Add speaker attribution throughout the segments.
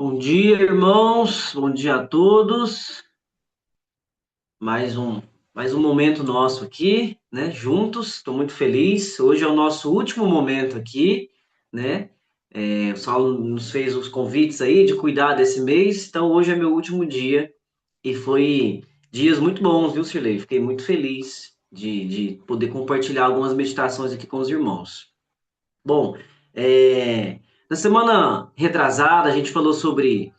Speaker 1: Bom dia, irmãos. Bom dia a todos. Mais um, mais um momento nosso aqui, né? Juntos. Estou muito feliz. Hoje é o nosso último momento aqui, né? O Saulo nos fez os convites aí de cuidar desse mês. Então, hoje é meu último dia e foi dias muito bons, viu, Cirlei? Fiquei muito feliz de poder compartilhar algumas meditações aqui com os irmãos. Bom, na semana retrasada a gente falou sobre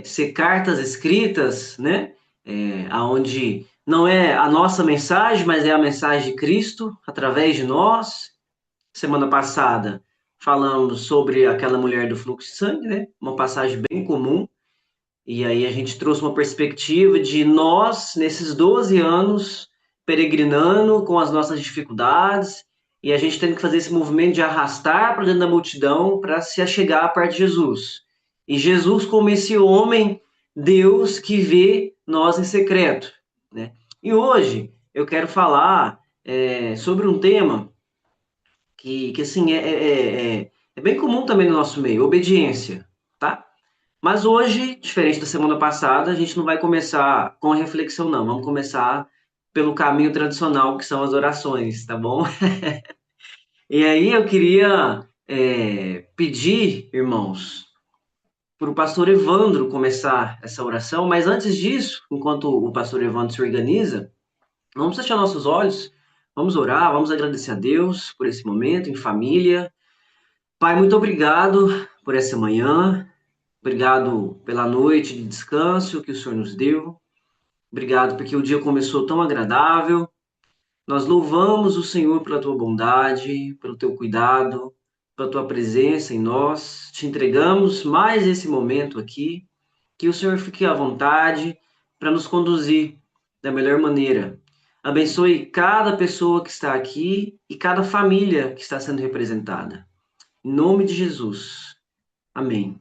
Speaker 1: ser cartas escritas, né? Aonde não é a nossa mensagem, mas é a mensagem de Cristo através de nós. Semana passada falamos sobre aquela mulher do fluxo de sangue, né? Uma passagem bem comum. E aí a gente trouxe uma perspectiva de nós, nesses 12 anos, peregrinando com as nossas dificuldades, e a gente tendo que fazer esse movimento de arrastar para dentro da multidão para se achegar à parte de Jesus. E Jesus como esse homem, Deus que vê nós em secreto, né? E hoje eu quero falar sobre um tema que assim, é bem comum também no nosso meio, obediência, tá? Mas hoje, diferente da semana passada, a gente não vai começar com a reflexão, não. Vamos começar pelo caminho tradicional, que são as orações, tá bom? E aí eu queria pedir, irmãos, para o pastor Evandro começar essa oração, mas antes disso, enquanto o pastor Evandro se organiza, vamos fechar nossos olhos, vamos orar, vamos agradecer a Deus por esse momento em família. Pai, muito obrigado por essa manhã. Obrigado pela noite de descanso que o Senhor nos deu. Obrigado porque o dia começou tão agradável. Nós louvamos o Senhor pela tua bondade, pelo teu cuidado, pela tua presença em nós. Te entregamos mais esse momento aqui. Que o Senhor fique à vontade para nos conduzir da melhor maneira. Abençoe cada pessoa que está aqui e cada família que está sendo representada. Em nome de Jesus. Amém.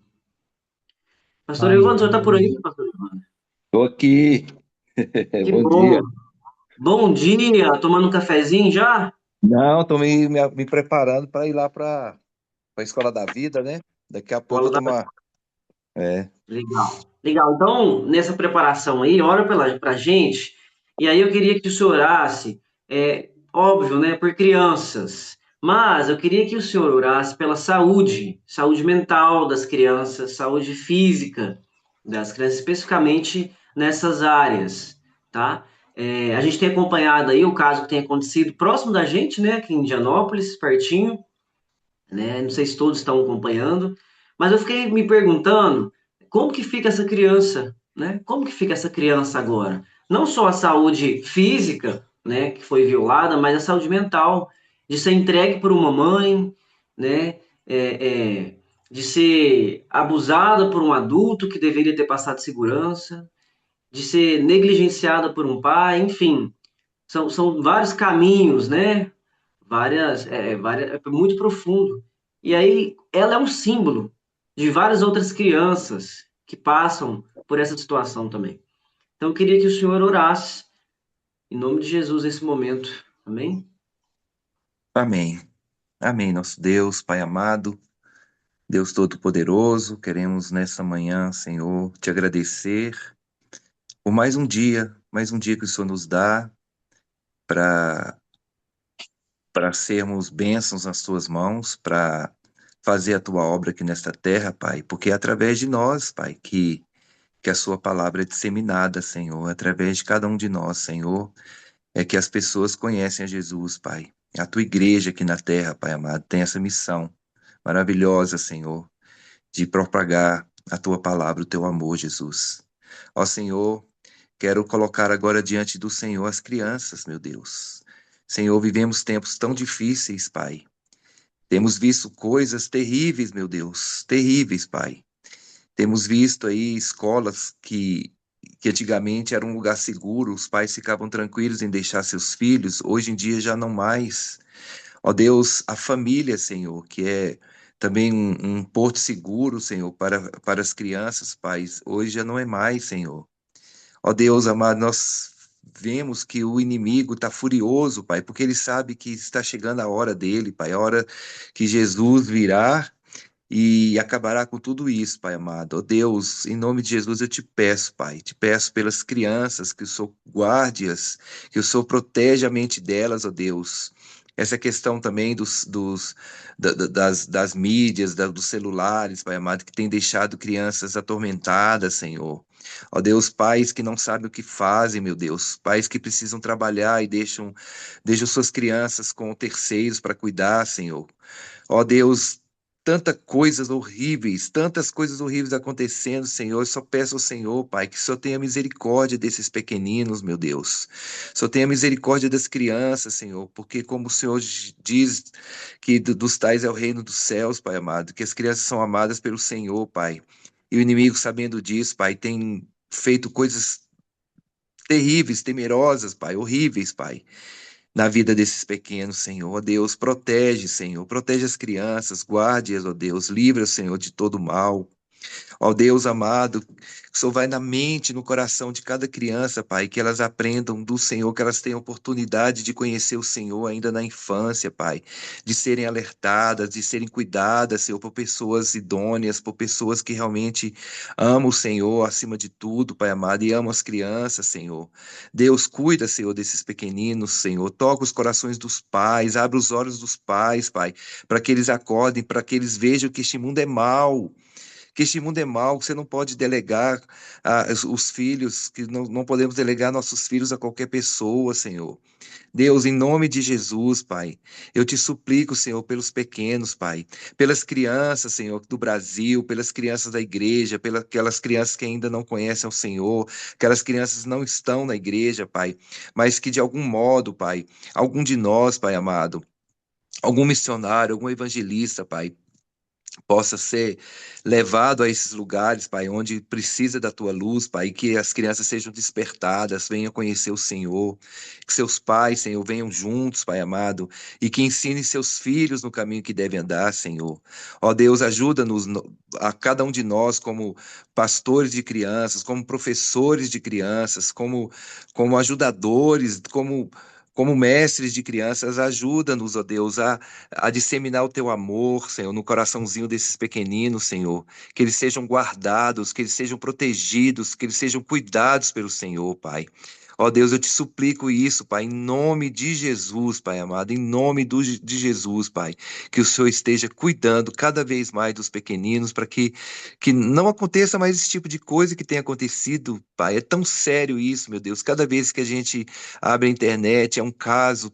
Speaker 1: Pastor Evandro, o senhor está por aí,
Speaker 2: Amém.
Speaker 1: pastor Evandro?
Speaker 2: Tô aqui.
Speaker 1: Que
Speaker 2: Bom
Speaker 1: bom.
Speaker 2: dia.
Speaker 1: Bom dia, tomando um cafezinho já?
Speaker 2: Não, tô me preparando para ir lá para a Escola da Vida, né? Daqui a pouco eu
Speaker 1: Fala
Speaker 2: vou
Speaker 1: da...
Speaker 2: tomar. É.
Speaker 1: Legal. Legal. Então, nessa preparação aí, ora pra gente, e aí eu queria que o senhor orasse, óbvio, né, por crianças, mas eu queria que o senhor orasse pela saúde, saúde mental das crianças, saúde física das crianças, especificamente nessas áreas, tá? A gente tem acompanhado aí o caso que tem acontecido próximo da gente, né, aqui em Indianópolis, pertinho, né? Não sei se todos estão acompanhando, mas eu fiquei me perguntando como que fica essa criança, né? Como que fica essa criança agora? Não só a saúde física, né, que foi violada, mas a saúde mental, de ser entregue por uma mãe, né? De ser abusada por um adulto que deveria ter passado segurança, de ser negligenciada por um pai, enfim, são vários caminhos, né? É muito profundo. E aí, ela é um símbolo de várias outras crianças que passam por essa situação também. Então, eu queria que o senhor orasse, em nome de Jesus, nesse momento. Amém?
Speaker 2: Amém. Amém, nosso Deus, Pai amado, Deus Todo-Poderoso, queremos nessa manhã, Senhor, te agradecer por mais um dia que o Senhor nos dá para sermos bênçãos nas tuas mãos, para fazer a tua obra aqui nesta terra, Pai, porque é através de nós, Pai, que a sua palavra é disseminada, Senhor, através de cada um de nós, Senhor, é que as pessoas conhecem a Jesus, Pai. A tua igreja aqui na terra, Pai amado, tem essa missão maravilhosa, Senhor, de propagar a tua palavra, o teu amor, Jesus. Ó Senhor, quero colocar agora diante do Senhor as crianças, meu Deus. Senhor, vivemos tempos tão difíceis, Pai. Temos visto coisas terríveis, meu Deus, terríveis, Pai. Temos visto aí escolas que antigamente era um lugar seguro, os pais ficavam tranquilos em deixar seus filhos, hoje em dia já não mais. Ó Deus, a família, Senhor, que é também um porto seguro, Senhor, para as crianças, pais, hoje já não é mais, Senhor. Ó Deus amado, nós vemos que o inimigo está furioso, Pai, porque ele sabe que está chegando a hora dele, Pai, a hora que Jesus virá e acabará com tudo isso, Pai amado. Ó Deus, em nome de Jesus eu te peço, Pai, te peço pelas crianças, que o Senhor guarde-as, que o Senhor protege a mente delas, ó Deus. Essa questão também das mídias, dos celulares, Pai amado, que tem deixado crianças atormentadas, Senhor. Ó Deus, pais que não sabem o que fazem, meu Deus, pais que precisam trabalhar e deixam suas crianças com terceiros para cuidar, Senhor. Ó Deus, tantas coisas horríveis acontecendo, Senhor. Eu só peço ao Senhor, Pai, que só tenha misericórdia desses pequeninos, meu Deus. Só tenha misericórdia das crianças, Senhor, porque como o Senhor diz que dos tais é o reino dos céus, Pai amado, que as crianças são amadas pelo Senhor, Pai. E o inimigo, sabendo disso, Pai, tem feito coisas terríveis, temerosas, Pai, horríveis, Pai, na vida desses pequenos, Senhor. Ó Deus, protege, Senhor, protege as crianças, guarde-as, ó Deus, livra, Senhor, de todo mal. Ó Deus amado, que o Senhor vai na mente, no coração de cada criança, Pai, que elas aprendam do Senhor, que elas tenham oportunidade de conhecer o Senhor ainda na infância, Pai, de serem alertadas, de serem cuidadas, Senhor, por pessoas idôneas, por pessoas que realmente amam o Senhor acima de tudo, Pai amado, e amam as crianças, Senhor. Deus, cuida, Senhor, desses pequeninos, Senhor, toca os corações dos pais, abre os olhos dos pais, Pai, para que eles acordem, para que eles vejam que este mundo é mau, que este mundo é mau, que você não pode delegar os filhos, que não podemos delegar nossos filhos a qualquer pessoa, Senhor. Deus, em nome de Jesus, Pai, eu te suplico, Senhor, pelos pequenos, Pai, pelas crianças, Senhor, do Brasil, pelas crianças da igreja, pelas aquelas crianças que ainda não conhecem o Senhor, aquelas crianças que não estão na igreja, Pai, mas que de algum modo, Pai, algum de nós, Pai amado, algum missionário, algum evangelista, Pai, possa ser levado a esses lugares, Pai, onde precisa da tua luz, Pai, e que as crianças sejam despertadas, venham conhecer o Senhor, que seus pais, Senhor, venham juntos, Pai amado, e que ensine seus filhos no caminho que devem andar, Senhor. Ó Deus, ajuda-nos, a cada um de nós, como pastores de crianças, como professores de crianças, como ajudadores, como mestres de crianças, ajuda-nos, ó Deus, a disseminar o teu amor, Senhor, no coraçãozinho desses pequeninos, Senhor. Que eles sejam guardados, que eles sejam protegidos, que eles sejam cuidados pelo Senhor, Pai. Ó Deus, eu te suplico isso, Pai, em nome de Jesus, Pai amado, em nome de Jesus, Pai, que o Senhor esteja cuidando cada vez mais dos pequeninos, para que não aconteça mais esse tipo de coisa que tem acontecido, Pai. É tão sério isso, meu Deus. Cada vez que a gente abre a internet, é um caso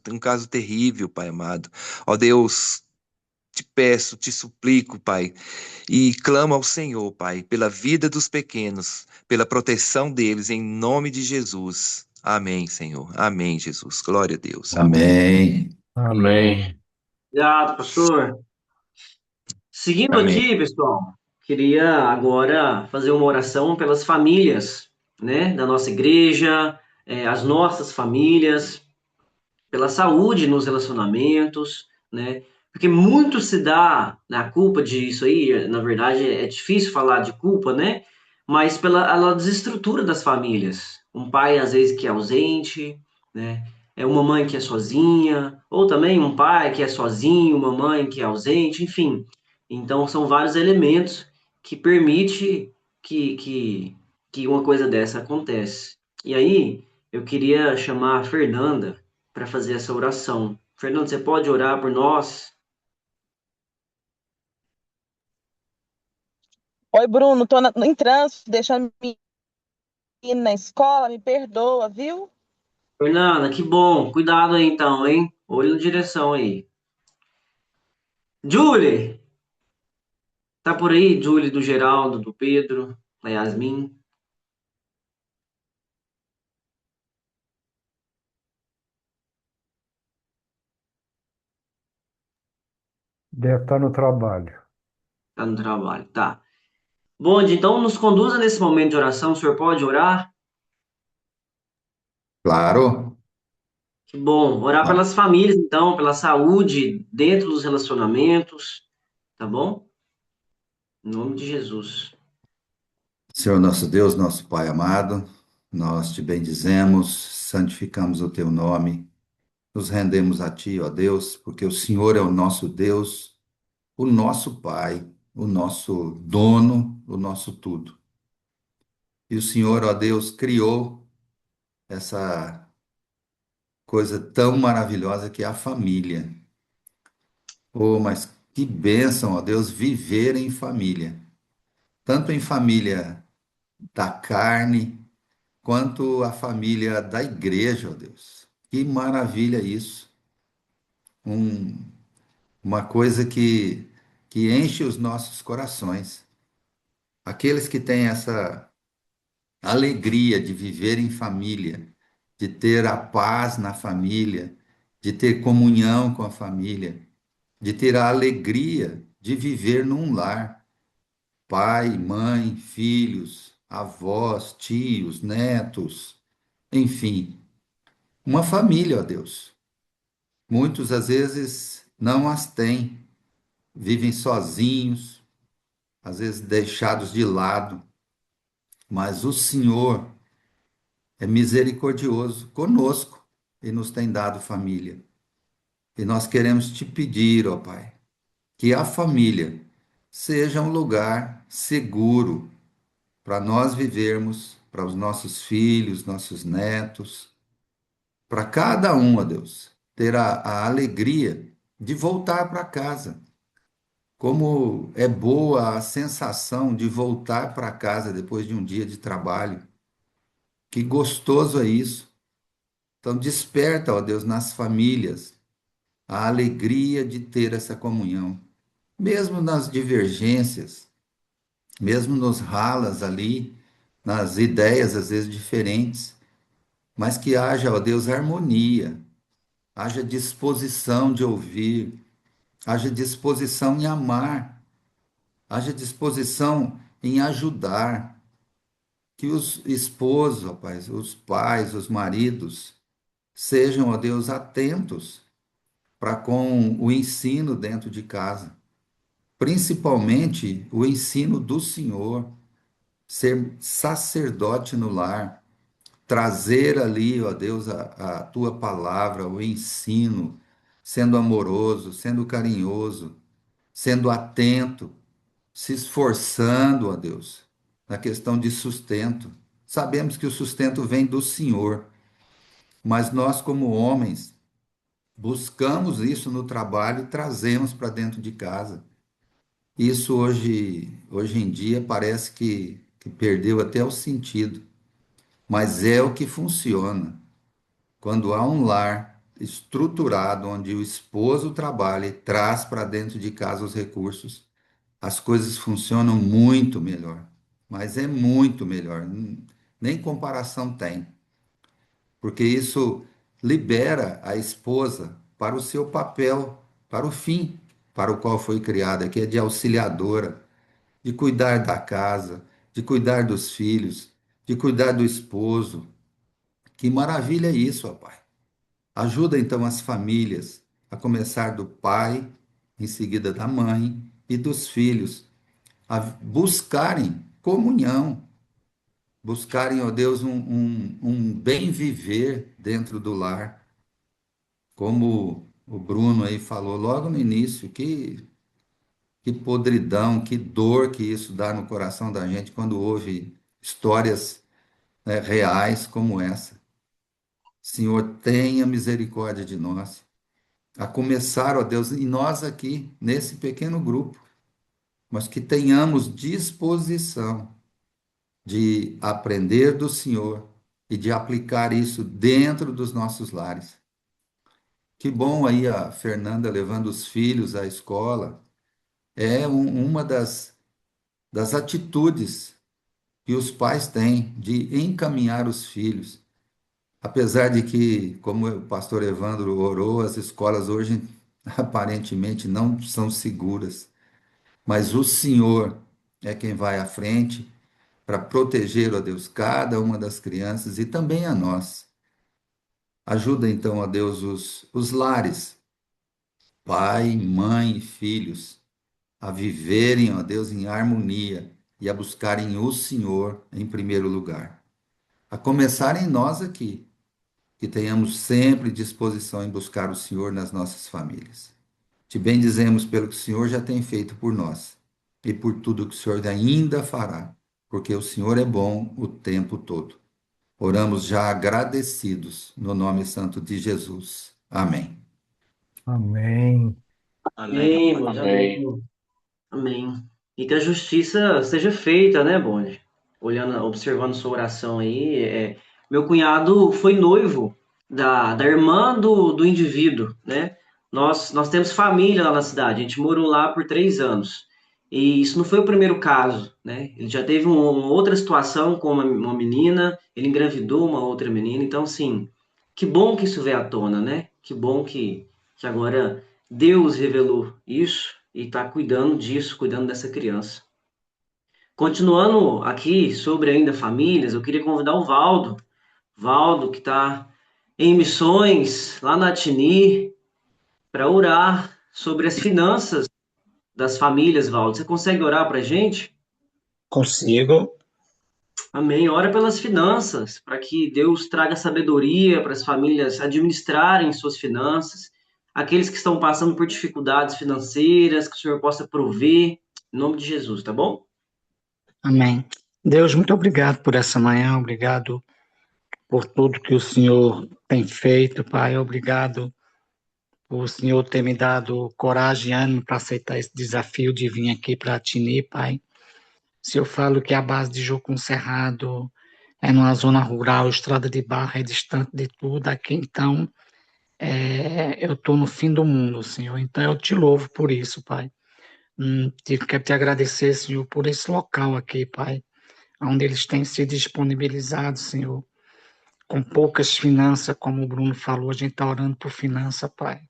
Speaker 2: terrível, Pai amado. Ó Deus, te peço, te suplico, Pai, e clamo ao Senhor, Pai, pela vida dos pequenos, pela proteção deles, em nome de Jesus. Amém, Senhor. Amém, Jesus. Glória a Deus. Amém.
Speaker 3: Amém.
Speaker 4: Amém.
Speaker 1: Obrigado, pastor. Seguindo
Speaker 2: Amém.
Speaker 1: aqui, pessoal, queria agora fazer uma oração pelas famílias, né, da nossa igreja, as nossas famílias, pela saúde nos relacionamentos, né? Porque muito se dá na culpa disso aí, na verdade é difícil falar de culpa, né? Mas pela a desestrutura das famílias. Um pai às vezes que é ausente, né? É uma mãe que é sozinha, ou também um pai que é sozinho, uma mãe que é ausente, enfim. Então são vários elementos que permite que uma coisa dessa acontece. E aí eu queria chamar a Fernanda para fazer essa oração. Fernando, você pode orar por nós?
Speaker 5: Oi, Bruno, em trânsito, deixando minha menina na escola, me perdoa, viu?
Speaker 1: Fernanda, que bom. Cuidado aí então, hein? Olho na direção aí. Julie, tá por aí? Julie do Geraldo, do Pedro, da Yasmin.
Speaker 4: Deve estar no trabalho.
Speaker 1: Tá no trabalho, tá. Bom, então nos conduza nesse momento de oração. O senhor pode orar?
Speaker 3: Claro.
Speaker 1: Que bom. Orar
Speaker 3: Ó,
Speaker 1: pelas famílias, então, pela saúde dentro dos relacionamentos, tá bom? Em nome de Jesus.
Speaker 3: Senhor nosso Deus, nosso Pai amado, nós te bendizemos, santificamos o teu nome, nos rendemos a ti, ó Deus, porque o Senhor é o nosso Deus, o nosso Pai. o nosso dono, o nosso tudo. E o Senhor, ó Deus, criou essa coisa tão maravilhosa que é a família. Oh, mas que bênção, ó Deus, viver em família. Tanto em família da carne, quanto a família da igreja, ó Deus. Que maravilha isso. Um, uma coisa que enche os nossos corações. Aqueles que têm essa alegria de viver em família, de ter a paz na família, de ter comunhão com a família, de ter a alegria de viver num lar, pai, mãe, filhos, avós, tios, netos, enfim, uma família, ó Deus. Muitos às vezes não as têm, vivem sozinhos, às vezes deixados de lado, mas o Senhor é misericordioso conosco e nos tem dado família. E nós queremos te pedir, ó Pai, que a família seja um lugar seguro para nós vivermos, para os nossos filhos, nossos netos, para cada um, ó Deus, ter a alegria de voltar para casa. Como é boa a sensação de voltar para casa depois de um dia de trabalho. Que gostoso é isso. Então, desperta, ó Deus, nas famílias a alegria de ter essa comunhão, mesmo nas divergências, mesmo nos ralas ali, nas ideias às vezes diferentes, mas que haja, ó Deus, harmonia, haja disposição de ouvir, haja disposição em amar, haja disposição em ajudar, que os esposos, ó Pai, os pais, os maridos, sejam, ó Deus, atentos para com o ensino dentro de casa, principalmente o ensino do Senhor, ser sacerdote no lar, trazer ali, ó Deus, a tua palavra, o ensino, sendo amoroso, sendo carinhoso, sendo atento, se esforçando, ó Deus, na questão de sustento. Sabemos que o sustento vem do Senhor, mas nós, como homens, buscamos isso no trabalho e trazemos para dentro de casa. Isso hoje em dia parece que perdeu até o sentido, mas é o que funciona. Quando há um lar estruturado onde o esposo trabalha e traz para dentro de casa os recursos, as coisas funcionam muito melhor. Mas é muito melhor, nem comparação tem, porque isso libera a esposa para o seu papel, para o fim para o qual foi criada, que é de auxiliadora, de cuidar da casa, de cuidar dos filhos, de cuidar do esposo. Que maravilha é isso, ó Pai. Ajuda então as famílias, a começar do pai, em seguida da mãe e dos filhos, a buscarem comunhão, buscarem, ó Deus, um bem viver dentro do lar, como o Bruno aí falou logo no início, que podridão, que dor que isso dá no coração da gente quando ouve histórias, né, reais como essa. Senhor, tenha misericórdia de nós. A começar, ó Deus, e nós aqui, nesse pequeno grupo, mas que tenhamos disposição de aprender do Senhor e de aplicar isso dentro dos nossos lares. Que bom aí a Fernanda levando os filhos à escola. É uma das atitudes que os pais têm de encaminhar os filhos. Apesar de que, como o pastor Evandro orou, as escolas hoje aparentemente não são seguras, mas o Senhor é quem vai à frente para proteger, ó Deus, cada uma das crianças e também a nós. Ajuda então, ó Deus, os lares, pai, mãe e filhos, a viverem, ó Deus, em harmonia e a buscarem o Senhor em primeiro lugar. A começar em nós aqui, que tenhamos sempre disposição em buscar o Senhor nas nossas famílias. Te bendizemos pelo que o Senhor já tem feito por nós. e por tudo que o Senhor ainda fará, porque o Senhor é bom o tempo todo. Oramos já agradecidos no nome santo de Jesus. Amém.
Speaker 4: Amém.
Speaker 1: Amém, irmãos.
Speaker 6: Amém.
Speaker 1: Amém. Amém. E que a justiça seja feita, né, Bonde? Olhando, observando sua oração aí, meu cunhado foi noivo da irmã do indivíduo, né? Nós temos família lá na cidade, a gente morou lá por 3 anos. E isso não foi o primeiro caso, né? Ele já teve uma outra situação com uma menina, ele engravidou uma outra menina. Então, assim, que bom que isso veio à tona, né? Que bom que agora Deus revelou isso e está cuidando disso, cuidando dessa criança. Continuando aqui sobre ainda famílias, eu queria convidar o Valdo. Valdo, que está em missões lá na Tini, para orar sobre as finanças das famílias, Valdo. Você consegue orar para a gente?
Speaker 6: Consigo.
Speaker 1: Amém. Ora pelas finanças, para que Deus traga sabedoria para as famílias administrarem suas finanças. Aqueles que estão passando por dificuldades financeiras, que o Senhor possa prover, em nome de Jesus, tá bom?
Speaker 6: Amém. Deus, muito obrigado por essa manhã, obrigado por tudo que o Senhor tem feito, Pai. Obrigado por o Senhor ter me dado coragem e ânimo para aceitar esse desafio de vir aqui para Tini, Pai. Se eu falo que a base de Jucum Cerrado é numa zona rural, estrada de barro é distante de tudo, aqui então eu estou no fim do mundo, Senhor. Então eu te louvo por isso, Pai. Quero te agradecer, Senhor, por esse local aqui, Pai, onde eles têm se disponibilizado, Senhor, com poucas finanças, como o Bruno falou, a gente está orando por finança, Pai,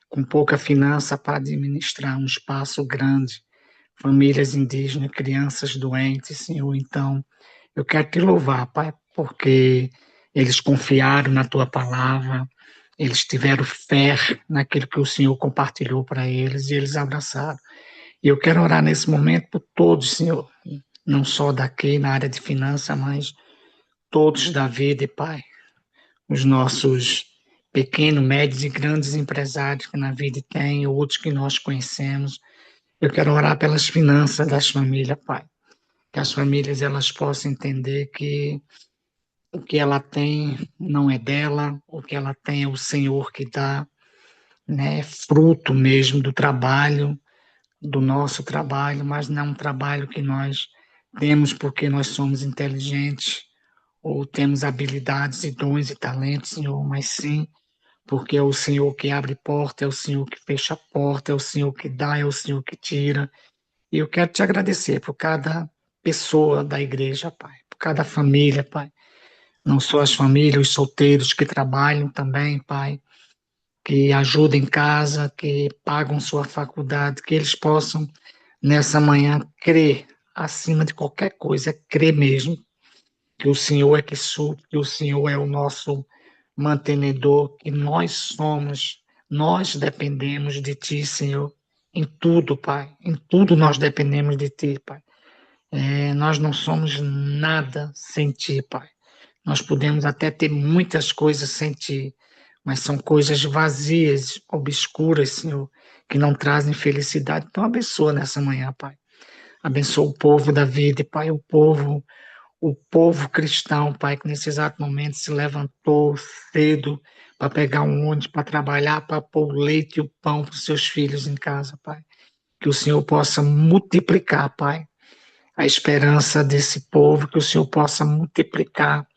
Speaker 6: com pouca finança para administrar um espaço grande, famílias indígenas, crianças doentes, Senhor, então eu quero te louvar, Pai, porque eles confiaram na Tua palavra, eles tiveram fé naquilo que o Senhor compartilhou para eles e eles abraçaram. E eu quero orar nesse momento por todos, Senhor, não só daqui na área de finanças, mas todos da vida, Pai, os nossos pequenos, médios e grandes empresários que na vida tem, outros que nós conhecemos. Eu quero orar pelas finanças das famílias, Pai, que as famílias elas possam entender que o que ela tem não é dela, o que ela tem é o Senhor que dá, né, fruto mesmo do trabalho, do nosso trabalho, mas não um trabalho que nós temos porque nós somos inteligentes ou temos habilidades e dons e talentos, Senhor, mas sim porque é o Senhor que abre porta, é o Senhor que fecha porta, é o Senhor que dá, é o Senhor que tira. E eu quero te agradecer por cada pessoa da igreja, Pai, por cada família, Pai. Não só as famílias, os solteiros que trabalham também, Pai, que ajudam em casa, que pagam sua faculdade, que eles possam, nessa manhã, crer acima de qualquer coisa, crer mesmo, que o Senhor é que supre, que o Senhor é o nosso mantenedor, que nós dependemos de Ti, Senhor, em tudo, Pai, em tudo nós dependemos de Ti, Pai. Nós não somos nada sem Ti, Pai. Nós podemos até ter muitas coisas sem Ti, mas são coisas vazias, obscuras, Senhor, que não trazem felicidade. Então abençoa nessa manhã, Pai. Abençoa o povo da vida, Pai, o povo cristão, Pai, que nesse exato momento se levantou cedo para pegar um ônibus, para trabalhar, para pôr o leite e o pão para os seus filhos em casa, Pai. Que o Senhor possa multiplicar, Pai, a esperança desse povo, que o Senhor possa multiplicar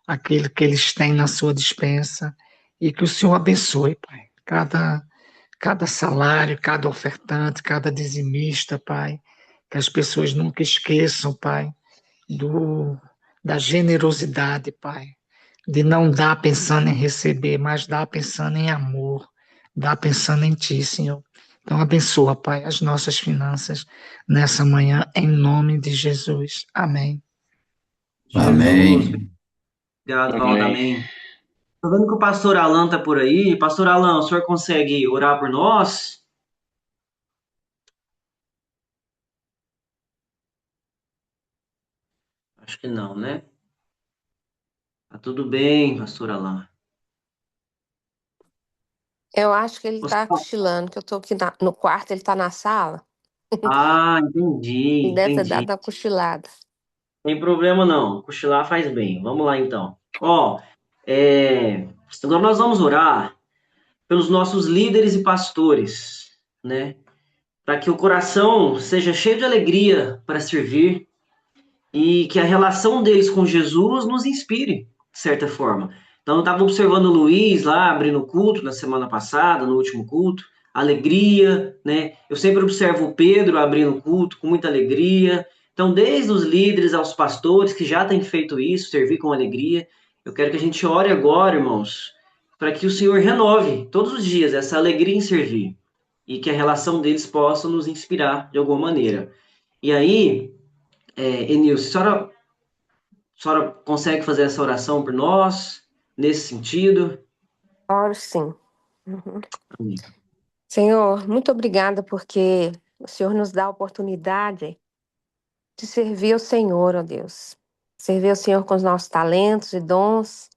Speaker 6: aquilo que eles têm na sua dispensa e que o Senhor abençoe, Pai, cada salário, cada ofertante, cada dizimista, Pai, que as pessoas nunca esqueçam, Pai, do, da generosidade, Pai, de não dar pensando em receber, mas dar pensando em amor, dar pensando em Ti, Senhor. Então abençoa, Pai, as nossas finanças nessa manhã, em nome de Jesus. Amém.
Speaker 1: Jesus,
Speaker 3: Amém.
Speaker 1: obrigado, Valdo,
Speaker 6: Amém.
Speaker 1: amém. Tô vendo que o pastor Alan tá por aí. Pastor Alan, o senhor consegue orar por nós? Acho que não, né? Tá tudo bem, pastor Alan.
Speaker 7: Eu acho que ele tá
Speaker 1: Pastor-
Speaker 7: cochilando, que eu tô aqui no quarto, ele tá na sala.
Speaker 1: Ah, entendi,
Speaker 7: E deve ter
Speaker 1: entendi.
Speaker 7: dado uma cochilada.
Speaker 1: Tem problema não. Cochilar faz bem. Vamos lá então. Ó, é, agora nós vamos orar pelos nossos líderes e pastores, né? Para que o coração seja cheio de alegria para servir e que a relação deles com Jesus nos inspire, de certa forma. Então, eu estava observando o Luiz lá, abrindo o culto na semana passada, no último culto, alegria, né? Eu sempre observo o Pedro abrindo o culto com muita alegria. Então, desde os líderes aos pastores que já têm feito isso, servir com alegria, eu quero que a gente ore agora, irmãos, para que o Senhor renove todos os dias essa alegria em servir e que a relação deles possa nos inspirar de alguma maneira. E aí, Enilson, a senhora consegue fazer essa oração por nós, nesse sentido?
Speaker 7: Oro sim. Uhum.
Speaker 1: Amém.
Speaker 7: Senhor, muito obrigada porque o Senhor nos dá a oportunidade de servir ao Senhor, ó Deus. Servir ao Senhor com os nossos talentos e dons.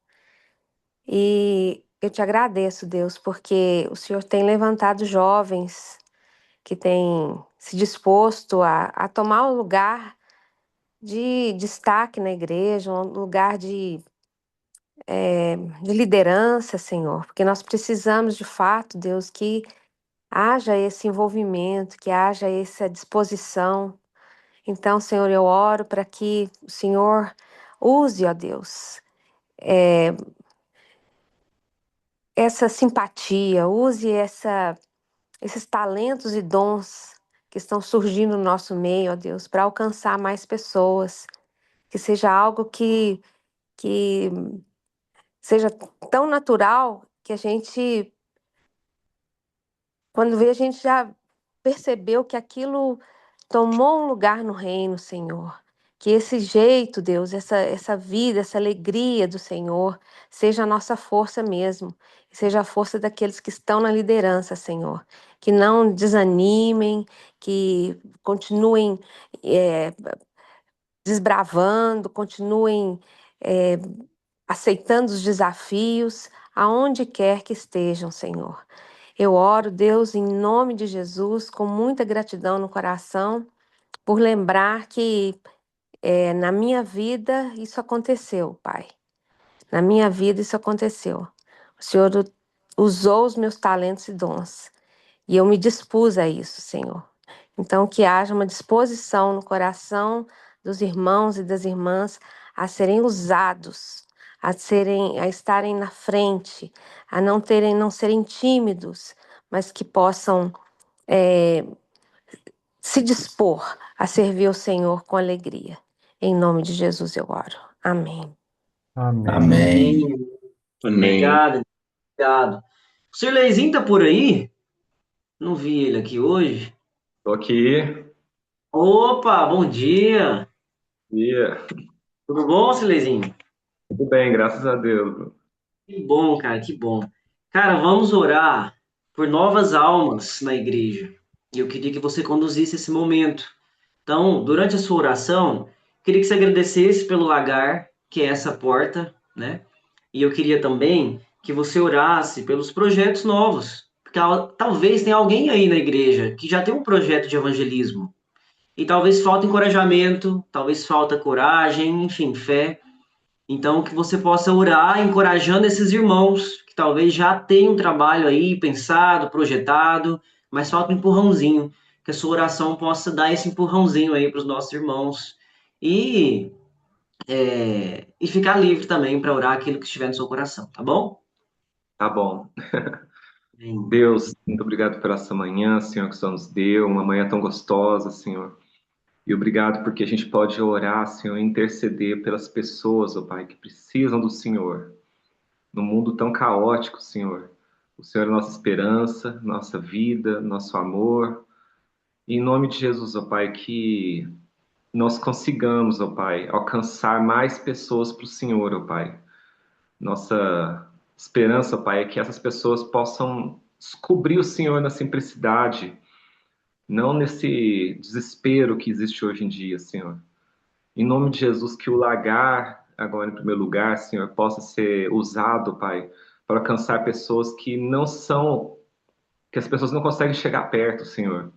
Speaker 7: E eu te agradeço, Deus, porque o Senhor tem levantado jovens que têm se disposto a tomar um lugar de destaque na igreja, um lugar de liderança, Senhor, porque nós precisamos de fato, Deus, que haja esse envolvimento, que haja essa disposição. Então, Senhor, eu oro para que o Senhor use, ó Deus, essa simpatia, use esses talentos e dons que estão surgindo no nosso meio, ó Deus, para alcançar mais pessoas, que seja algo que seja tão natural que a gente, quando vê, a gente já percebeu que aquilo tomou um lugar no reino, Senhor. Que esse jeito, Deus, essa vida, essa alegria do Senhor, seja a nossa força mesmo, seja a força daqueles que estão na liderança, Senhor. Que não desanimem, que continuem eh, desbravando, continuem eh, aceitando os desafios, aonde quer que estejam, Senhor. Eu oro, Deus, em nome de Jesus, com muita gratidão no coração, por lembrar que na minha vida isso aconteceu, Pai. Na minha vida isso aconteceu. O Senhor usou os meus talentos e dons. E eu me dispus a isso, Senhor. Então, que haja uma disposição no coração dos irmãos e das irmãs a serem usados, a estarem na frente, a não serem tímidos, mas que possam eh, se dispor a servir o Senhor com alegria. Em nome de Jesus eu oro. Amém.
Speaker 4: Amém.
Speaker 3: Amém.
Speaker 1: Amém.
Speaker 2: Amém.
Speaker 1: Obrigado, obrigado. O Sirleizinho tá por aí? Não vi ele aqui hoje.
Speaker 8: Tô aqui.
Speaker 1: Opa, bom dia.
Speaker 8: Dia.
Speaker 1: Tudo bom, Sirleizinho?
Speaker 8: Tudo bem, graças a Deus.
Speaker 1: Que bom, cara, que bom. Cara, vamos orar por novas almas na igreja. E eu queria que você conduzisse esse momento. Então, durante a sua oração, queria que você agradecesse pelo lagar, que é essa porta, né? E eu queria também que você orasse pelos projetos novos, porque talvez tenha alguém aí na igreja que já tem um projeto de evangelismo e talvez falta encorajamento, talvez falta coragem, enfim, fé. Então, que você possa orar encorajando esses irmãos que talvez já tenham um trabalho aí pensado, projetado, mas falta um empurrãozinho. Que a sua oração possa dar esse empurrãozinho aí para os nossos irmãos e, e ficar livre também para orar aquilo que estiver no seu coração, tá bom?
Speaker 8: Tá bom.
Speaker 1: Amém.
Speaker 8: Deus, muito obrigado por essa manhã, Senhor, que o Senhor nos deu, uma manhã tão gostosa, Senhor. E obrigado porque a gente pode orar, Senhor, e interceder pelas pessoas, ó Pai, que precisam do Senhor. Num mundo tão caótico, Senhor. O Senhor é nossa esperança, nossa vida, nosso amor. E em nome de Jesus, ó Pai, que nós consigamos, ó Pai, alcançar mais pessoas para o Senhor, ó Pai. Nossa esperança, Pai, é que essas pessoas possam descobrir o Senhor na simplicidade, não nesse desespero que existe hoje em dia, Senhor. Em nome de Jesus, que o lagar, agora em primeiro lugar, Senhor, possa ser usado, Pai, para alcançar pessoas que não são, que as pessoas não conseguem chegar perto, Senhor.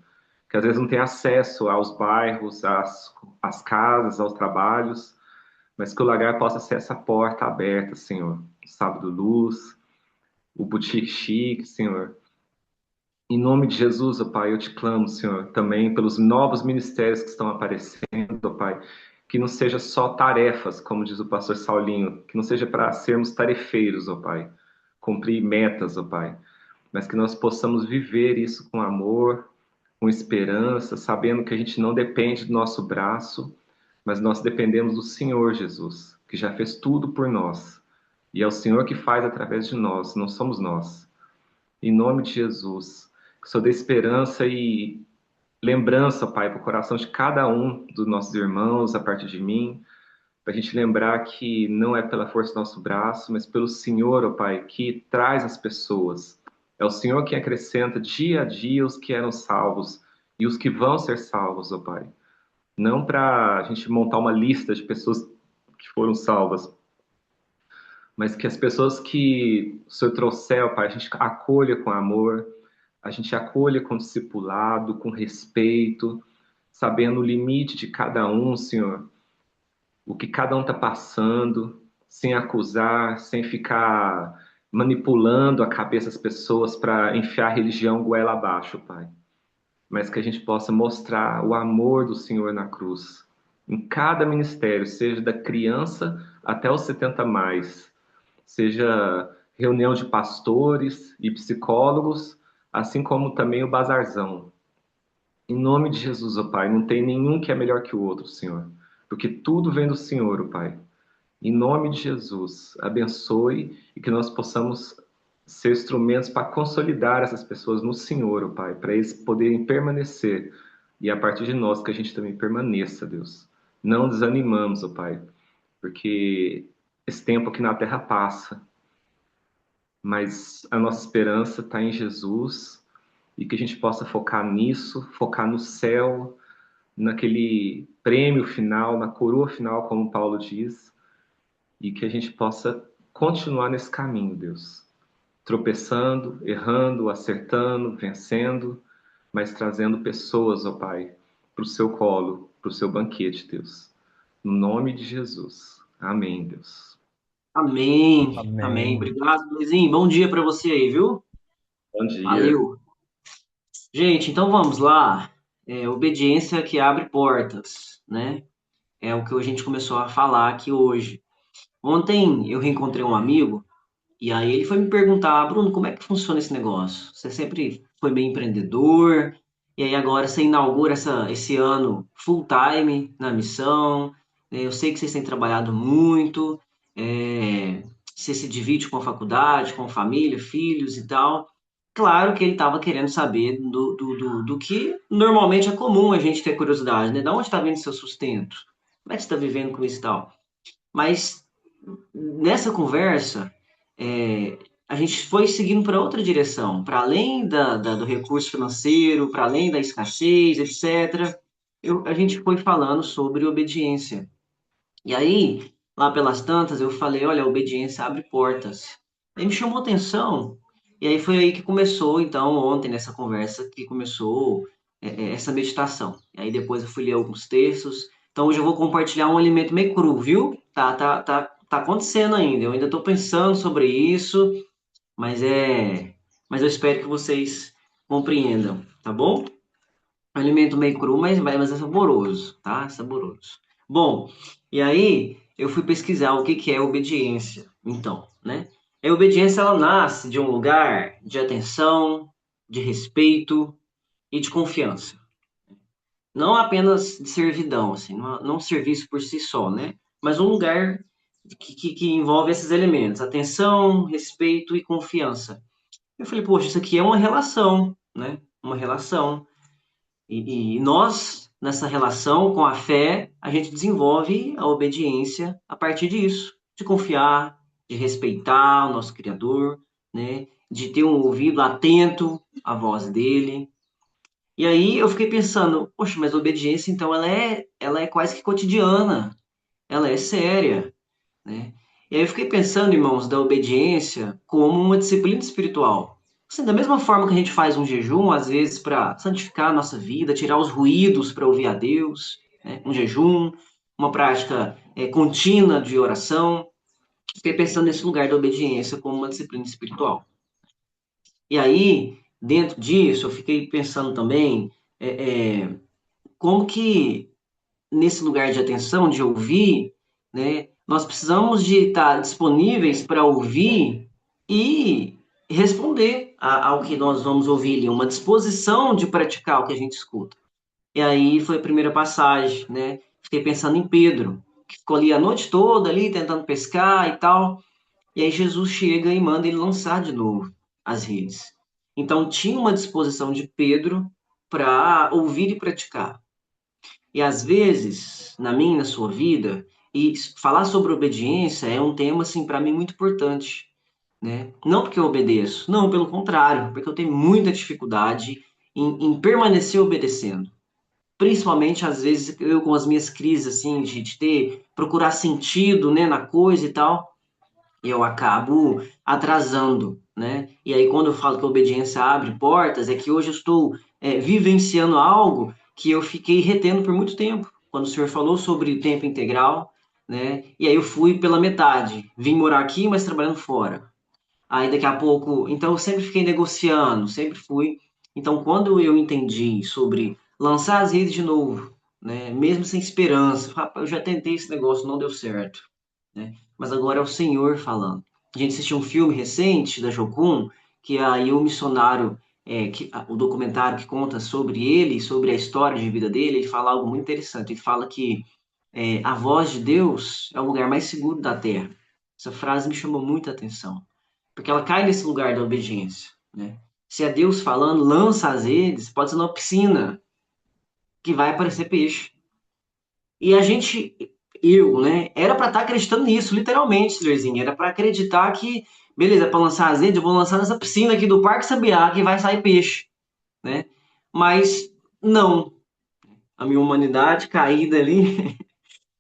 Speaker 8: que às vezes não tem acesso aos bairros, às casas, aos trabalhos, mas que o Lagar possa ser essa porta aberta, Senhor. O Sábado Luz, o Boutique Chique, Senhor. Em nome de Jesus, ó Pai, eu te clamo, Senhor, também pelos novos ministérios que estão aparecendo, ó Pai, que não seja só tarefas, como diz o pastor Saulinho, que não seja para sermos tarefeiros, ó Pai, cumprir metas, ó Pai, mas que nós possamos viver isso com amor, com esperança, sabendo que a gente não depende do nosso braço, mas nós dependemos do Senhor Jesus, que já fez tudo por nós. E é o Senhor que faz através de nós, não somos nós. Em nome de Jesus, que o Senhor dê esperança e lembrança, Pai, para o coração de cada um dos nossos irmãos, a partir de mim, para a gente lembrar que não é pela força do nosso braço, mas pelo Senhor, ó Pai, que traz as pessoas. É o Senhor quem acrescenta dia a dia os que eram salvos e os que vão ser salvos, ó Pai. Não para a gente montar uma lista de pessoas que foram salvas, mas que as pessoas que o Senhor trouxer, ó Pai, a gente acolha com amor, a gente acolha com discipulado, com respeito, sabendo o limite de cada um, Senhor, o que cada um está passando, sem acusar, sem ficar manipulando a cabeça das pessoas para enfiar a religião goela abaixo, Pai. Mas que a gente possa mostrar o amor do Senhor na cruz, em cada ministério, seja da criança até os 70 mais, seja reunião de pastores e psicólogos, assim como também o bazarzão. Em nome de Jesus, ó Pai, não tem nenhum que é melhor que o outro, Senhor, porque tudo vem do Senhor, ó Pai. Em nome de Jesus, abençoe e que nós possamos ser instrumentos para consolidar essas pessoas no Senhor, ó Pai, para eles poderem permanecer e a partir de nós que a gente também permaneça, Deus. Não desanimamos, ó Pai, porque esse tempo aqui na terra passa, mas a nossa esperança está em Jesus e que a gente possa focar nisso, focar no céu, naquele prêmio final, na coroa final, como Paulo diz, e que a gente possa continuar nesse caminho, Deus. Tropeçando, errando, acertando, vencendo, mas trazendo pessoas, ó Pai, para o seu colo, para o seu banquete, Deus. No nome de Jesus. Amém, Deus.
Speaker 1: Amém. Amém.
Speaker 4: Amém.
Speaker 1: Obrigado, Luizinho. Bom dia para você aí, viu?
Speaker 8: Bom dia.
Speaker 1: Valeu. Gente, então vamos lá. Obediência que abre portas, né? É o que a gente começou a falar aqui hoje. Ontem eu reencontrei um amigo e aí ele foi me perguntar, Bruno, como é que funciona esse negócio? Você sempre foi meio empreendedor e aí agora você inaugura esse ano full time na missão. Eu sei que vocês têm trabalhado muito, você se divide com a faculdade, com a família, filhos e tal. Claro que ele estava querendo saber do que normalmente é comum a gente ter curiosidade, né? Da onde está vindo seu sustento? Como é que você está vivendo com isso e tal? Mas nessa conversa, a gente foi seguindo para outra direção, para além do recurso financeiro, para além da escassez, etc. A gente foi falando sobre obediência. E aí, lá pelas tantas, eu falei, olha, a obediência abre portas. Aí me chamou atenção, e aí foi aí que começou, então, ontem, nessa conversa, que começou essa meditação. E aí depois eu fui ler alguns textos. Então hoje eu vou compartilhar um alimento meio cru, viu? Tá acontecendo ainda. Eu ainda estou pensando sobre isso, mas mas eu espero que vocês compreendam, tá bom? Alimento meio cru, mas é saboroso, tá? Saboroso. Bom, e aí eu fui pesquisar o que que é obediência. Então, né? A obediência ela nasce de um lugar de atenção, de respeito e de confiança. Não apenas de servidão, assim, não serviço por si só, né? Mas um lugar que envolve esses elementos: atenção, respeito e confiança. Eu falei, poxa, isso aqui é uma relação, né? Uma relação. E nós, nessa relação com a fé, a gente desenvolve a obediência a partir disso, de confiar, de respeitar o nosso Criador, né? De ter um ouvido atento à voz dele. E aí eu fiquei pensando, poxa, mas a obediência, então, ela é quase que cotidiana, ela é séria, né? E aí eu fiquei pensando, irmãos, da obediência como uma disciplina espiritual, Assim, da mesma forma que a gente faz um jejum, às vezes, para santificar a nossa vida, tirar os ruídos para ouvir a Deus, né? Um jejum, uma prática contínua de oração. Fiquei pensando nesse lugar da obediência como uma disciplina espiritual. E aí, dentro disso, eu fiquei pensando também como que nesse lugar de atenção, de ouvir, né, nós precisamos de estar disponíveis para ouvir e responder ao que nós vamos ouvir ali, uma disposição de praticar o que a gente escuta. E aí foi a primeira passagem, né? Fiquei pensando em Pedro, que ficou ali a noite toda ali tentando pescar e tal. E aí Jesus chega e manda ele lançar de novo as redes. Então tinha uma disposição de Pedro para ouvir e praticar. E às vezes, na minha e na sua vida, e falar sobre obediência é um tema assim para mim muito importante, né? Não porque eu obedeço, não, pelo contrário, porque eu tenho muita dificuldade em permanecer obedecendo. Principalmente às vezes eu com as minhas crises assim de ter procurar sentido, né, na coisa e tal, eu acabo atrasando, né? E aí, quando eu falo que a obediência abre portas, é que hoje eu estou vivenciando algo que eu fiquei retendo por muito tempo. Quando o senhor falou sobre o tempo integral, né? E aí eu fui pela metade. Vim morar aqui, mas trabalhando fora. Aí daqui a pouco, então eu sempre fiquei negociando, sempre fui. Então, quando eu entendi sobre lançar as redes de novo, né? Mesmo sem esperança, rapaz, eu já tentei esse negócio, não deu certo, né? Mas agora é o Senhor falando. A gente assistiu um filme recente da Jocum, que aí o missionário, o documentário que conta sobre ele, sobre a história de vida dele, ele fala algo muito interessante. Ele fala que a voz de Deus é o lugar mais seguro da terra. Essa frase me chamou muita atenção, porque ela cai nesse lugar da obediência, né? Se é Deus falando, lança as redes, pode ser numa piscina que vai aparecer peixe. E a gente, eu, né, era para estar acreditando nisso, literalmente, Silverzinho. Era para acreditar que, beleza, para lançar azeite, eu vou lançar nessa piscina aqui do Parque Sabiá que vai sair peixe, né? Mas não. A minha humanidade caída ali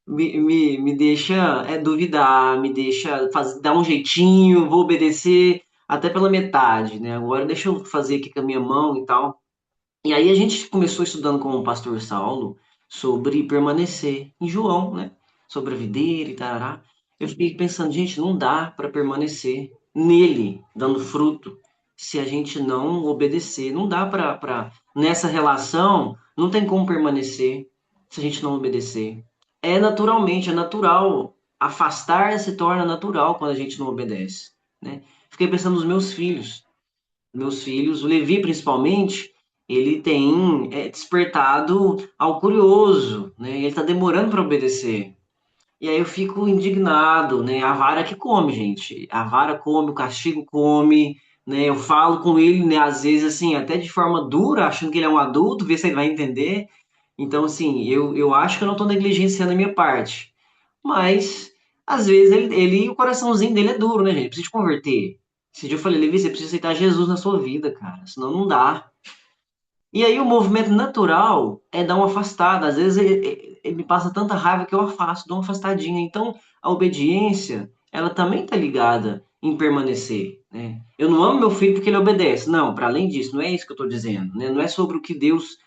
Speaker 1: me deixa duvidar, me deixa dar um jeitinho, vou obedecer até pela metade, né? Agora deixa eu fazer aqui com a minha mão e tal. E aí a gente começou estudando com o pastor Saulo sobre permanecer em João, né? Sobre a videira e tal. Eu fiquei pensando, gente, não dá para permanecer nele, dando fruto, se a gente não obedecer. Não dá para nessa relação, não tem como permanecer se a gente não obedecer. É naturalmente, é natural. Afastar se torna natural quando a gente não obedece, né? Fiquei pensando nos meus filhos. Meus filhos, o Levi principalmente, ele tem despertado ao curioso, né? Ele está demorando para obedecer. E aí eu fico indignado, né? A vara que come, gente. A vara come, o castigo come, né? Eu falo com ele, né? Às vezes, assim, até de forma dura, achando que ele é um adulto, ver se ele vai entender. Então, assim, eu acho que eu não estou negligenciando a minha parte. Mas, às vezes, o coraçãozinho dele é duro, né, gente? Precisa te converter. Esse dia eu falei, Levi, você precisa aceitar Jesus na sua vida, cara. Senão não dá. E aí o movimento natural é dar uma afastada. Às vezes ele me passa tanta raiva que eu afasto, dou uma afastadinha. Então, a obediência, ela também está ligada em permanecer, né? Eu não amo meu filho porque ele obedece. Não, para além disso, não é isso que eu estou dizendo, né? Não é sobre o que Deus,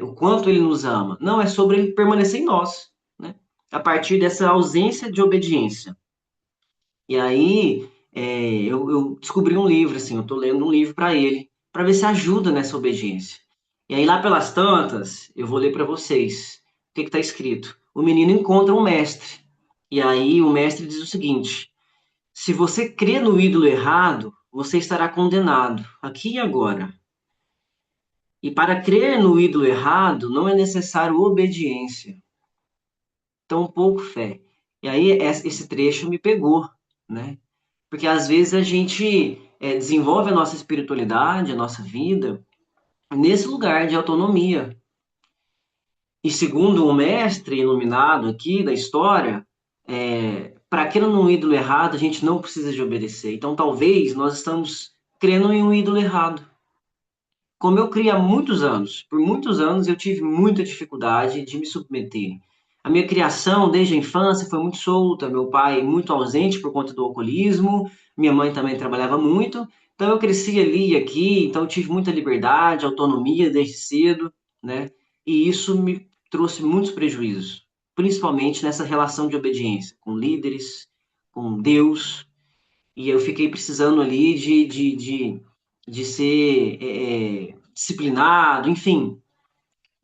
Speaker 1: o quanto ele nos ama. Não, é sobre ele permanecer em nós, né? A partir dessa ausência de obediência. E aí, eu descobri um livro, assim, eu estou lendo um livro para ver se ajuda nessa obediência. E aí, lá pelas tantas, eu vou ler para vocês o que está escrito. O menino encontra um mestre. E aí, o mestre diz o seguinte: se você crê no ídolo errado, você estará condenado, aqui e agora. E para crer no ídolo errado, não é necessário obediência, tampouco fé. E aí, esse trecho me pegou, né? Porque às vezes a gente desenvolve a nossa espiritualidade, a nossa vida, nesse lugar de autonomia. E segundo o mestre iluminado aqui da história, para aquele num ídolo errado, a gente não precisa de obedecer. Então talvez nós estamos crendo em um ídolo errado. Como eu criei há muitos anos, por muitos anos eu tive muita dificuldade de me submeter. A minha criação desde a infância foi muito solta, meu pai muito ausente por conta do alcoolismo, Minha mãe também trabalhava muito, então eu cresci ali e aqui, então eu tive muita liberdade, autonomia desde cedo, né? E isso me trouxe muitos prejuízos, principalmente nessa relação de obediência com líderes, com Deus, e eu fiquei precisando ali de ser disciplinado, enfim.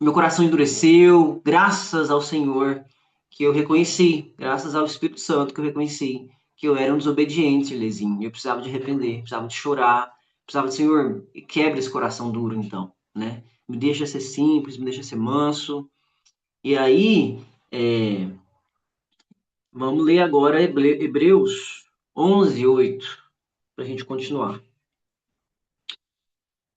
Speaker 1: Meu coração endureceu, graças ao Senhor que eu reconheci, graças ao Espírito Santo que eu reconheci que eu era um desobediente, Lezinho. Eu precisava de arrepender, precisava de chorar, precisava de, Senhor, quebra esse coração duro, então, né? Me deixa ser simples, me deixa ser manso. E aí, vamos ler agora Hebreus 11:8, para a gente continuar.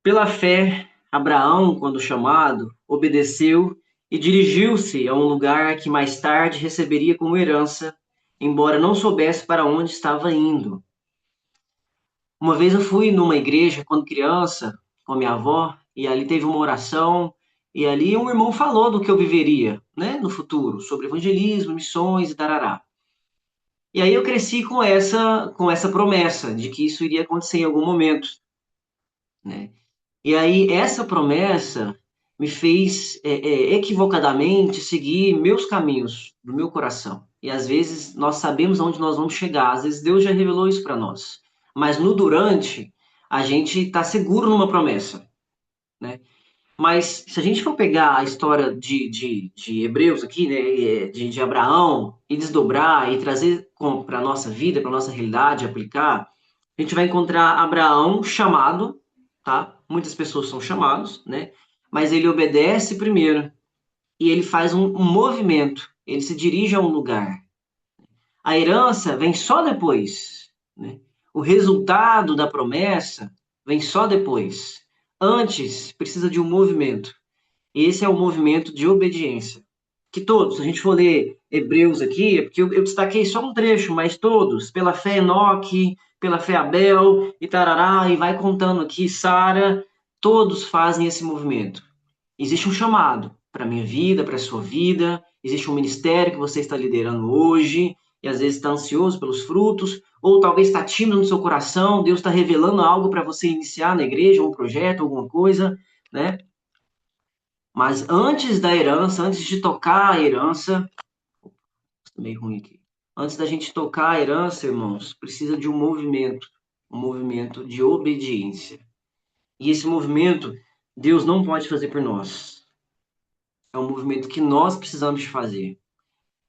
Speaker 1: Pela fé, Abraão, quando chamado, obedeceu e dirigiu-se a um lugar que mais tarde receberia como herança, embora não soubesse para onde estava indo. Uma vez eu fui numa igreja quando criança, com a minha avó, e ali teve uma oração, e ali um irmão falou do que eu viveria, né, no futuro, sobre evangelismo, missões e tarará. E aí eu cresci com essa promessa de que isso iria acontecer em algum momento, né? E aí, essa promessa me fez equivocadamente seguir meus caminhos, do meu coração. E às vezes nós sabemos aonde nós vamos chegar, às vezes Deus já revelou isso para nós. Mas no durante, a gente está seguro numa promessa, né? Mas se a gente for pegar a história de Hebreus aqui, né, de Abraão, e desdobrar e trazer para a nossa vida, para a nossa realidade, aplicar, a gente vai encontrar Abraão chamado, tá? Muitas pessoas são chamados, né? Mas ele obedece primeiro e ele faz um movimento, ele se dirige a um lugar. A herança vem só depois, né? O resultado da promessa vem só depois. Antes, precisa de um movimento. Esse é o movimento de obediência. Que todos, se a gente for ler Hebreus aqui, é porque eu destaquei só um trecho, mas todos, pela fé Enoque, pela fé Abel, e tarará, e vai contando aqui, Sara, todos fazem esse movimento. Existe um chamado para a minha vida, para a sua vida, existe um ministério que você está liderando hoje, e às vezes está ansioso pelos frutos, ou talvez está tímido no seu coração, Deus está revelando algo para você iniciar na igreja, um projeto, alguma coisa, né? Mas antes da herança, antes de tocar a herança, meio ruim aqui. Antes da gente tocar a herança, irmãos, precisa de um movimento de obediência. E esse movimento, Deus não pode fazer por nós. É um movimento que nós precisamos de fazer.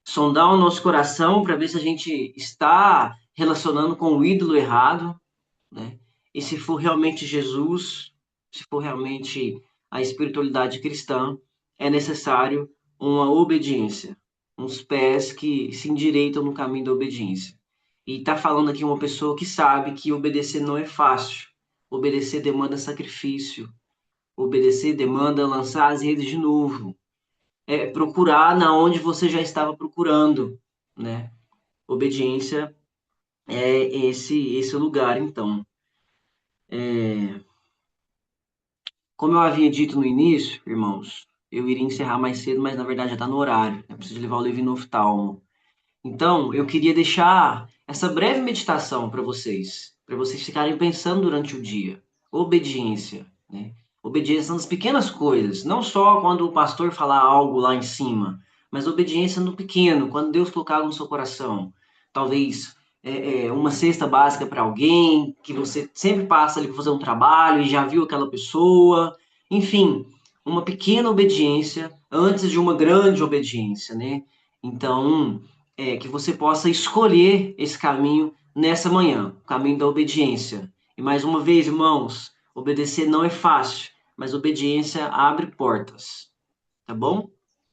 Speaker 1: Sondar o nosso coração para ver se a gente está relacionando com o ídolo errado, né? E se for realmente Jesus, se for realmente a espiritualidade cristã, é necessário uma obediência, uns pés que se endireitam no caminho da obediência. E está falando aqui uma pessoa que sabe que obedecer não é fácil. Obedecer demanda sacrifício. Obedecer demanda lançar as redes de novo. É procurar na onde você já estava procurando, né? Obediência é esse lugar, então. Como eu havia dito no início, irmãos, eu iria encerrar mais cedo, mas na verdade já está no horário. Eu preciso levar o Levi no oftalmo. Então, eu queria deixar essa breve meditação para vocês ficarem pensando durante o dia. Obediência, né? Obediência nas pequenas coisas, não só quando o pastor falar algo lá em cima, mas obediência no pequeno, quando Deus colocar no seu coração. Talvez uma cesta básica para alguém, que você sempre passa ali para fazer um trabalho e já viu aquela pessoa. Enfim, uma pequena obediência antes de uma grande obediência, né? Então, que você possa escolher esse caminho nessa manhã, o caminho da obediência. E mais uma vez, irmãos, obedecer não é fácil, mas obediência abre portas, tá bom?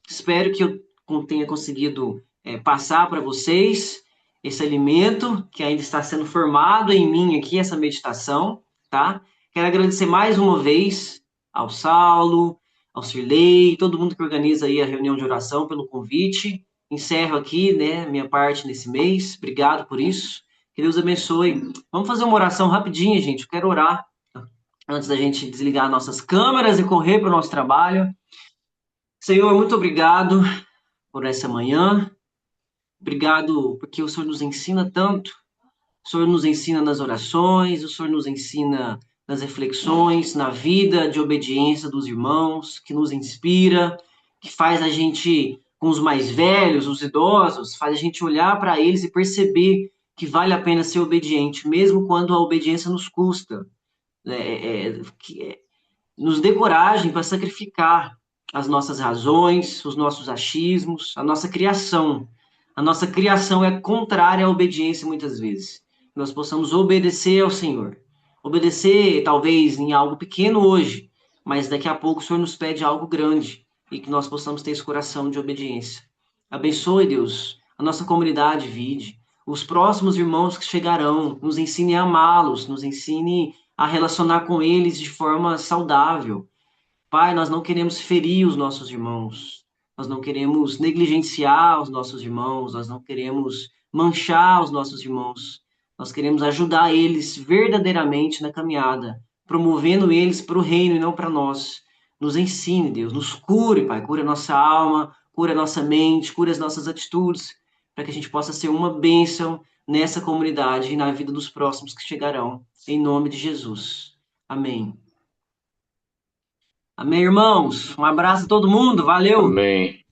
Speaker 1: Espero que eu tenha conseguido passar para vocês esse alimento que ainda está sendo formado em mim aqui, essa meditação, tá? Quero agradecer mais uma vez ao Saulo, ao Cirlei, todo mundo que organiza aí a reunião de oração pelo convite. Encerro aqui, né, minha parte nesse mês. Obrigado por isso. Que Deus abençoe. Vamos fazer uma oração rapidinha, gente. Eu quero orar antes da gente desligar nossas câmeras e correr para o nosso trabalho. Senhor, muito obrigado por essa manhã. Obrigado porque o Senhor nos ensina tanto O Senhor nos ensina nas orações, o Senhor nos ensina nas reflexões, na vida de obediência dos irmãos, que nos inspira, que faz a gente, com os mais velhos, os idosos, faz a gente olhar para eles e perceber que vale a pena ser obediente, mesmo quando a obediência nos custa. Nos dê coragem para sacrificar as nossas razões, os nossos achismos, a nossa criação. A nossa criação é contrária à obediência muitas vezes. Nós possamos obedecer ao Senhor. Obedecer, talvez, em algo pequeno hoje, mas daqui a pouco o Senhor nos pede algo grande e que nós possamos ter esse coração de obediência. Abençoe, Deus, a nossa comunidade Vide, os próximos irmãos que chegarão, nos ensine a amá-los, nos ensine a relacionar com eles de forma saudável. Pai, nós não queremos ferir os nossos irmãos, nós não queremos negligenciar os nossos irmãos, nós não queremos manchar os nossos irmãos, nós queremos ajudar eles verdadeiramente na caminhada, promovendo eles para o reino e não para nós. Nos ensine, Deus, nos cure, Pai, cura a nossa alma, cura a nossa mente, cura as nossas atitudes, para que a gente possa ser uma bênção nessa comunidade e na vida dos próximos que chegarão. Em nome de Jesus. Amém. Amém, irmãos? Um abraço a todo mundo. Valeu!
Speaker 9: Amém.